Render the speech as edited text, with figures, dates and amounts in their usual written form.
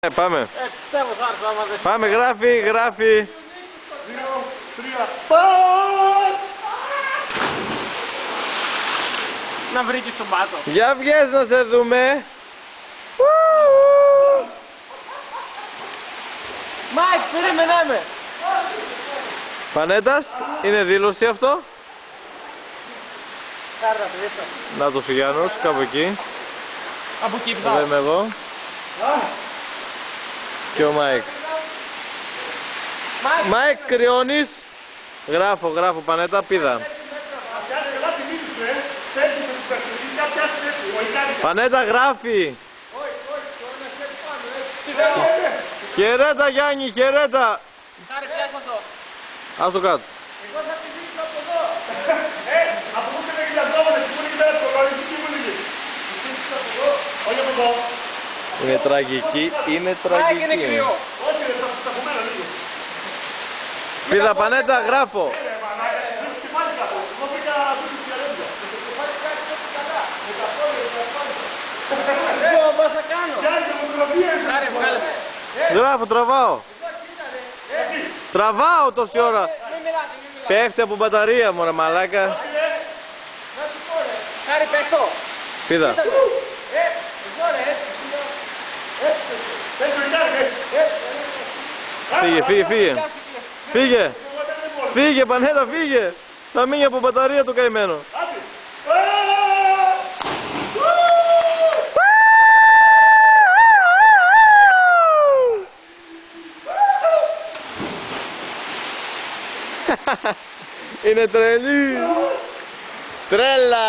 Πάμε. Πιστεύω θα έρθω άμα δεν... Πάμε, γράφει. 2, 3... Να βρήκες τον πάτο. Για βγες να σε δούμε. Μάικ, περίμενε με. Πανέτας, είναι δήλωση αυτό. Κάρτα, πίσω. Να το Γιάννος, κάπου εκεί. Από εκεί Εδώ πέρα. είμαι εγώ. Και ο Μάικ. Μάικ, κρυώνεις. Γράφω, Πανέτα, πήδα. Πανέτα, γράφει. Χαιρέτα, Γιάννη, χαιρέτα. Χάρη, πιάσ' αυτό. Ας το κάτω. Εγώ θα τη δείξω από εδώ. Από πού και δεν κοιταζόμαστε, πού είναι το λογική και πού είναι. Όχι από εδώ. Είναι τραγική, είναι Μάικ, είναι τραγική. κρυό. Όχι, δεν θα σταθούμε λίγο. Πήδα, Πανέτα, γράφω. Και πάλι κάπου. Εγώ πήγα να δούμε τι αλήθεια. Εγώ πώς θα κάνω. Γιάννη, μου τραβήες. Χάρη, βγάλε. Γράφω, τραβάω. Τραβάω τόση ώρα. Μην μιλάτε, μην μιλάτε. Πέφτει από μπαταρία, μωρέ μαλάκα. Να σου πω ρε. Χάρη, πέφτω. Πήδα. Εγώ ρε, έτσι. Φύγε. Φύγε, Πανέτα, φύγε. Θα μείνει από μπαταρία το καημένο. Είναι τρελή. Τρέλα.